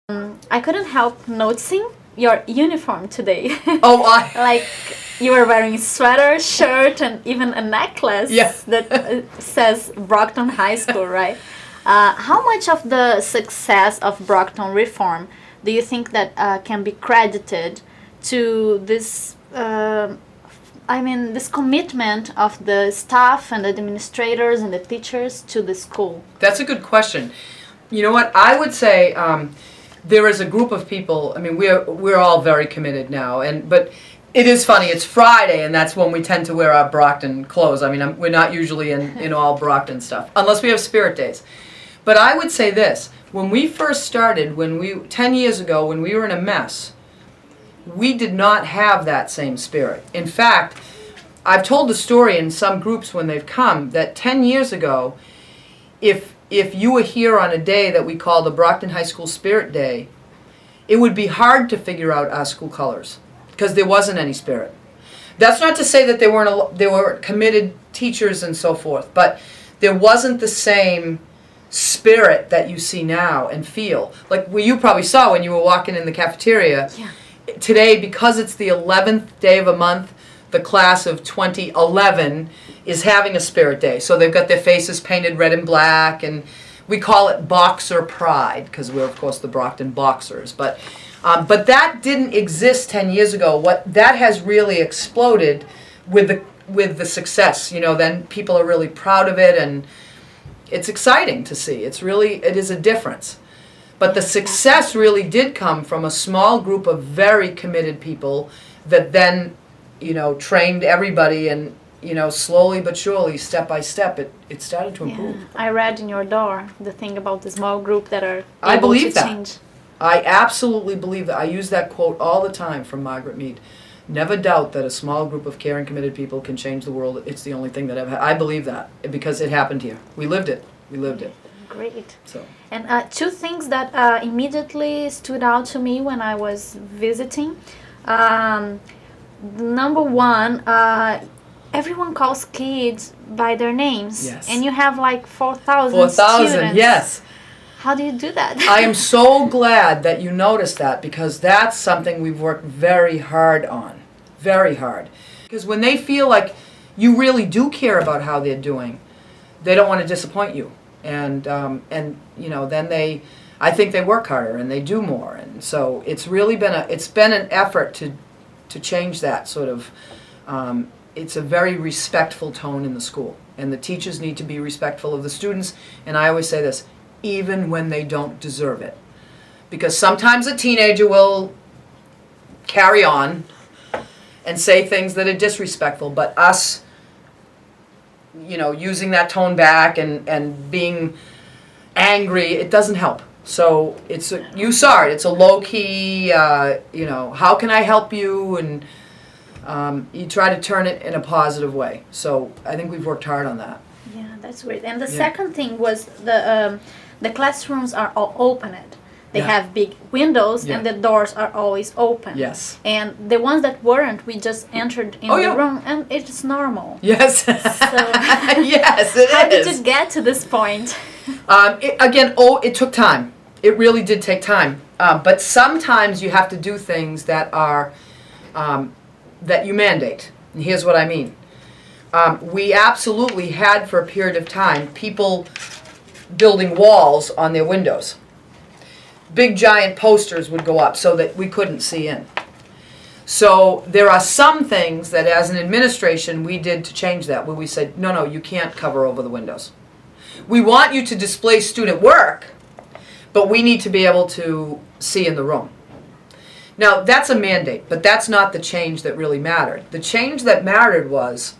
I couldn't help noticing your uniform today. Oh, Like you were wearing a sweater, shirt, and even a necklace that says Brockton High School, right? How much of the success of Brockton reform do you think that can be credited to this? This commitment of the staff and the administrators and the teachers to the school. That's a good question. You know what? I would say there is a group of people. I mean, we're all very committed now, but it is funny. It's Friday, and that's when we tend to wear our Brockton clothes. I mean, we're not usually in all Brockton stuff unless we have spirit days. But I would say this: when we first started, 10 years ago, when we were in a mess, we did not have that same spirit. In fact, I've told the story in some groups when they've come that 10 years ago, if you were here on a day that we call the Brockton High School Spirit Day, it would be hard to figure out our school colors because there wasn't any spirit. That's not to say that there were committed teachers and so forth, but there wasn't the same spirit that you see now and feel. Like you probably saw when you were walking in the cafeteria. Yeah. Today, because it's the 11th day of a month, the class of 2011 is having a spirit day. So they've got their faces painted red and black, and we call it Boxer Pride because we're, of course, the Brockton Boxers. But that didn't exist 10 years ago. That has really exploded with the success. You know, then people are really proud of it, and it's exciting to see. It is a difference. But the success really did come from a small group of very committed people that then, trained everybody, and, slowly but surely, step by step, it started to improve. Yeah. I read in your door the thing about the small group that are I able believe to that. change. I absolutely believe that. I use that quote all the time from Margaret Mead. Never doubt that a small group of caring, committed people can change the world. It's the only thing that I believe that because it happened here. We lived it. Great. So. And two things that immediately stood out to me when I was visiting. Number one, everyone calls kids by their names. Yes. And you have like 4,000 4,000, students. yes. How do you do that? I am so glad that you noticed that because that's something we've worked very hard on. Very hard. Because when they feel like you really do care about how they're doing, they don't want to disappoint you. And then I think they work harder and they do more, and so it's really been an effort to change that sort of. It's a very respectful tone in the school, and the teachers need to be respectful of the students. And I always say this, even when they don't deserve it, because sometimes a teenager will carry on and say things that are disrespectful, but us. Using that tone back and being angry, it doesn't help. So you saw it. It's a low key. How can I help you? And you try to turn it in a positive way. So I think we've worked hard on that. Yeah, that's great. And the second thing was the classrooms are all opened. They have big windows and the doors are always open. Yes. And the ones that weren't, we just entered in the room and it's normal. Yes. So yes, it how is. did you get to this point? It took time. It really did take time. But sometimes you have to do things that are that you mandate. And here's what I mean. We absolutely had for a period of time people building walls on their windows. Big giant posters would go up so that we couldn't see in. So there are some things that as an administration we did to change that, where we said, no, you can't cover over the windows. We want you to display student work, but we need to be able to see in the room. Now that's a mandate, but that's not the change that really mattered. The change that mattered was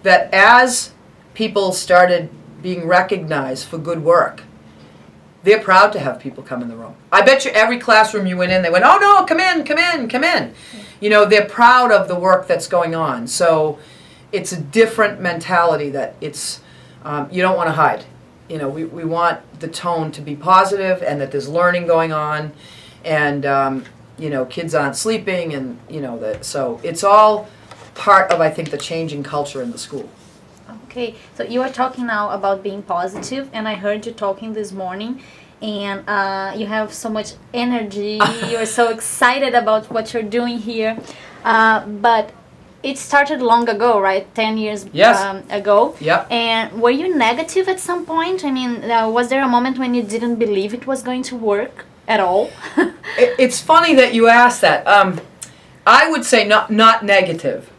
that as people started being recognized for good work, they're proud to have people come in the room. I bet you every classroom you went in, they went, oh no, come in. They're proud of the work that's going on. So it's a different mentality that it's, you don't want to hide. We want the tone to be positive and that there's learning going on and, kids aren't sleeping and, so it's all part of, I think, the changing culture in the school. Okay, so you are talking now about being positive, and I heard you talking this morning, and you have so much energy. You're so excited about what you're doing here. But it started long ago, right? 10 years ago. Yep. And were you negative at some point? I mean, was there a moment when you didn't believe it was going to work at all? It's funny that you asked that. I would say not negative,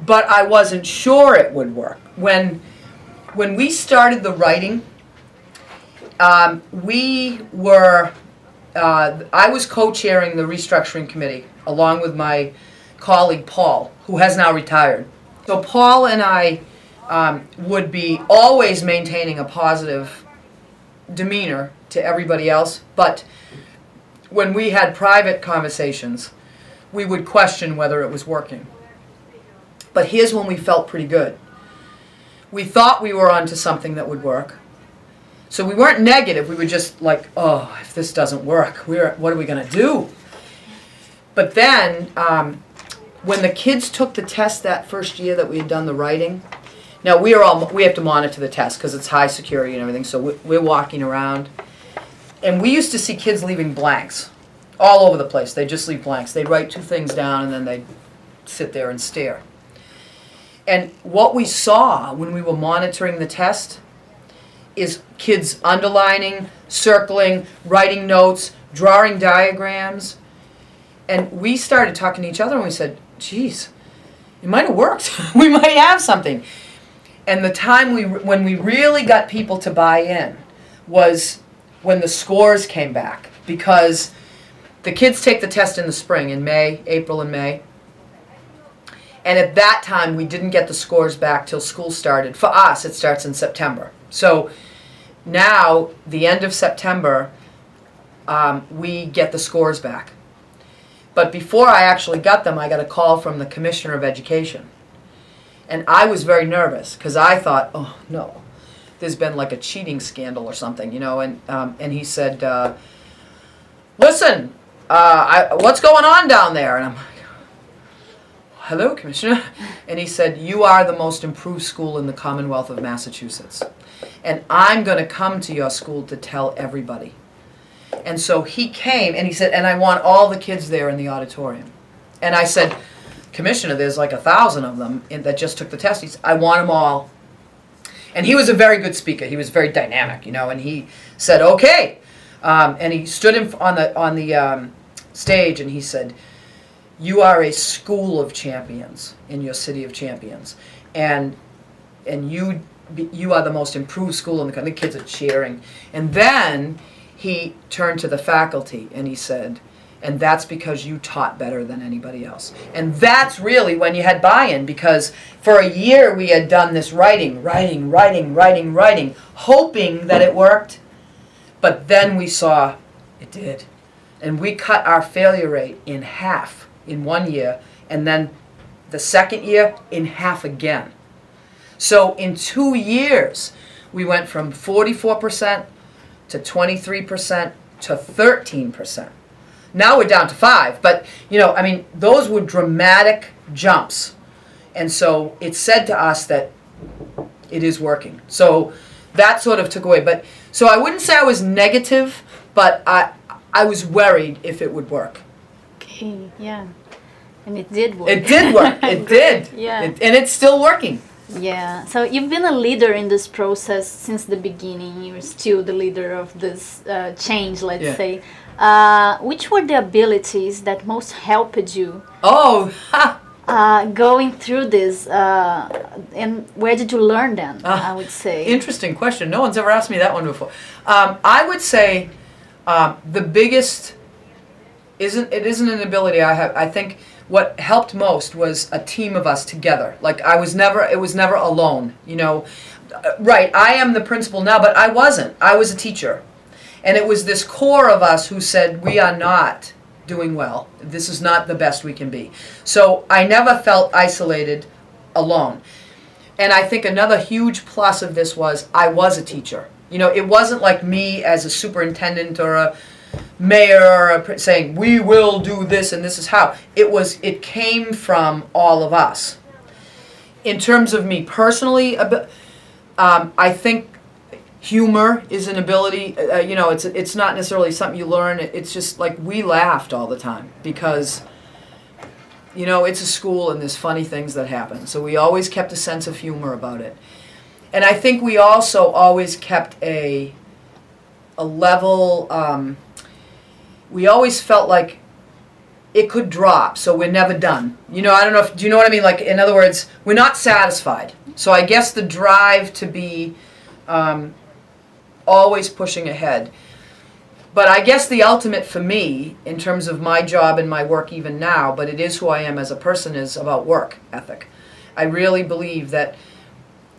but I wasn't sure it would work. When we started the writing, I was co-chairing the restructuring committee along with my colleague Paul, who has now retired. So Paul and I would be always maintaining a positive demeanor to everybody else, but when we had private conversations, we would question whether it was working. But here's when we felt pretty good. We thought we were onto something that would work. So we weren't negative, we were just like, oh, if this doesn't work, what are we going to do? But then, when the kids took the test that first year that we had done the writing, now we have to monitor the test because it's high security and everything, so we're walking around. And we used to see kids leaving blanks all over the place. They just leave blanks. They'd write 2 things down and then they'd sit there and stare. And what we saw when we were monitoring the test is kids underlining, circling, writing notes, drawing diagrams. And we started talking to each other and we said, geez, it might have worked. We might have something. And the time when we really got people to buy in was when the scores came back, because the kids take the test in the spring, in April and May. And at that time, we didn't get the scores back till school started. For us, it starts in September. So now, the end of September, we get the scores back. But before I actually got them, I got a call from the Commissioner of Education. And I was very nervous, because I thought, oh, no, there's been like a cheating scandal or something, and he said, listen, what's going on down there? And I'm like, hello, Commissioner. And he said, you are the most improved school in the Commonwealth of Massachusetts. And I'm going to come to your school to tell everybody. And so he came and he said, and I want all the kids there in the auditorium. And I said, Commissioner, there's like 1,000 of them that just took the test. He said, I want them all. And he was a very good speaker. He was very dynamic, and he said, okay. And he stood on the stage and he said, you are a school of champions in your city of champions. And you are the most improved school in the country. The kids are cheering. And then he turned to the faculty and he said, and that's because you taught better than anybody else. And that's really when you had buy-in, because for a year we had done this writing, hoping that it worked. But then we saw it did. And we cut our failure rate in half in 1 year, and then the second year in half again. So in 2 years, we went from 44% to 23% to 13%. Now we're down to 5%, but those were dramatic jumps. And so it said to us that it is working. So that sort of took away. But so I wouldn't say I was negative, but I was worried if it would work. Okay, yeah. And it did work. It did work. It did. Yeah. And it's still working. Yeah. So you've been a leader in this process since the beginning. You're still the leader of this change, let's say. Which were the abilities that most helped you? Going through this, and where did you learn them? I would say. Interesting question. No one's ever asked me that one before. I would say the biggest isn't an ability I have. I think what helped most was a team of us together. Like it was never alone. Right? I am the principal now, but I wasn't. I was a teacher. And it was this core of us who said, we are not doing well. This is not the best we can be. So I never felt isolated, alone. And I think another huge plus of this was I was a teacher. It wasn't like me as a superintendent or a mayor or saying, we will do this and this is how. It came from all of us. In terms of me personally, I think Humor is an ability, you know, it's not necessarily something you learn. It's just like we laughed all the time because, you know, it's a school and there's funny things that happen. So we always kept a sense of humor about it. And I think we also always kept a level, we always felt like it could drop, so we're never done. You know, I don't know if, do you know what I mean? Like, in other words, we're not satisfied. So I guess the drive to be always pushing ahead. But I guess the ultimate for me, in terms of my job and my work even now, but it is who I am as a person, is about work ethic. I really believe that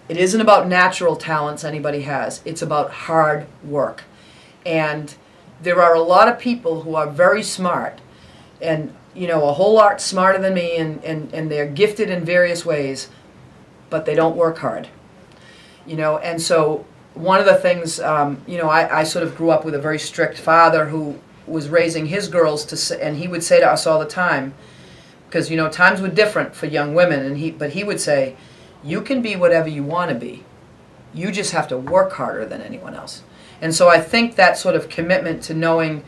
it isn't about natural talents anybody has. It's about hard work. And there are a lot of people who are very smart and, you know, a whole lot smarter than me, and they're gifted in various ways, but they don't work hard. You know, and so one of the things, you know, I sort of grew up with a very strict father who was raising his girls to say, and he would say to us all the time, because, you know, times were different for young women, but he would say, you can be whatever you want to be. You just have to work harder than anyone else. And so I think that sort of commitment to knowing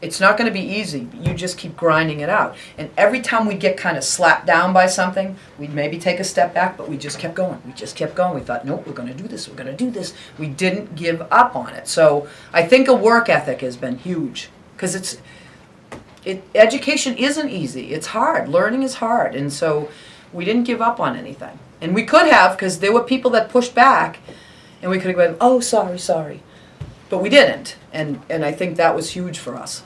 it's not going to be easy, but you just keep grinding it out. And every time we'd get kind of slapped down by something, we'd maybe take a step back, but we just kept going. We just kept going. We thought, nope, we're going to do this. We're going to do this. We didn't give up on it. So I think a work ethic has been huge because education isn't easy. It's hard. Learning is hard. And so we didn't give up on anything. And we could have, because there were people that pushed back, and we could have gone, oh, sorry. But we didn't. And I think that was huge for us.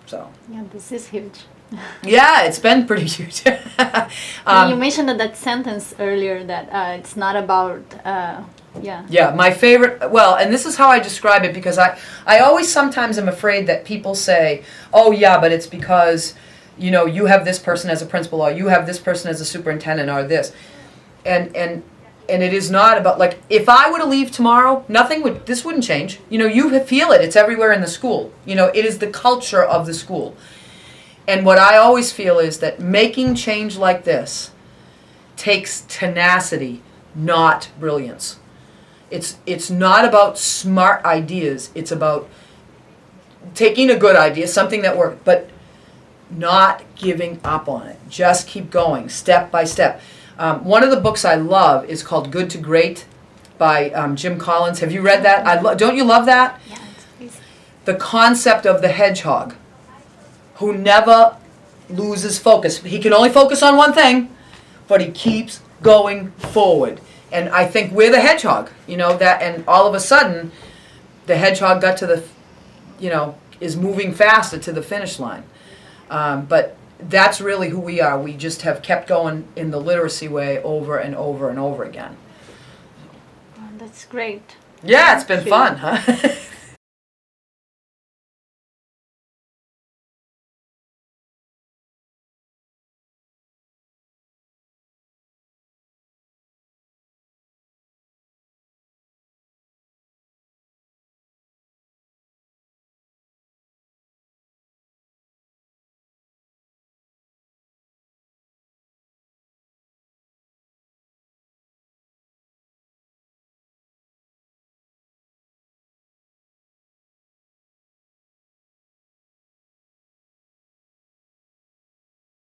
So. Yeah, this is huge. Yeah, it's been pretty huge. You mentioned that sentence earlier that it's not about, yeah. Yeah, my favorite, well, and this is how I describe it, because I always sometimes am afraid that people say, oh yeah, but it's because, you know, you have this person as a principal, or you have this person as a superintendent, or this. And it is not about, like, if I were to leave tomorrow, this wouldn't change. You know, you feel it. It's everywhere in the school. You know, it is the culture of the school. And what I always feel is that making change like this takes tenacity, not brilliance. It's not about smart ideas. It's about taking a good idea, something that worked, but not giving up on it. Just keep going, step by step. One of the books I love is called Good to Great by Jim Collins. Have you read that? Don't you love that? Yeah, it's crazy. The concept of the hedgehog who never loses focus. He can only focus on one thing, but he keeps going forward. And I think we're the hedgehog, you know, that, and all of a sudden the hedgehog got to the, you know, is moving faster to the finish line. But that's really who we are. We just have kept going in the literacy way over and over and over again. Oh, that's great. Yeah, it's been fun, huh?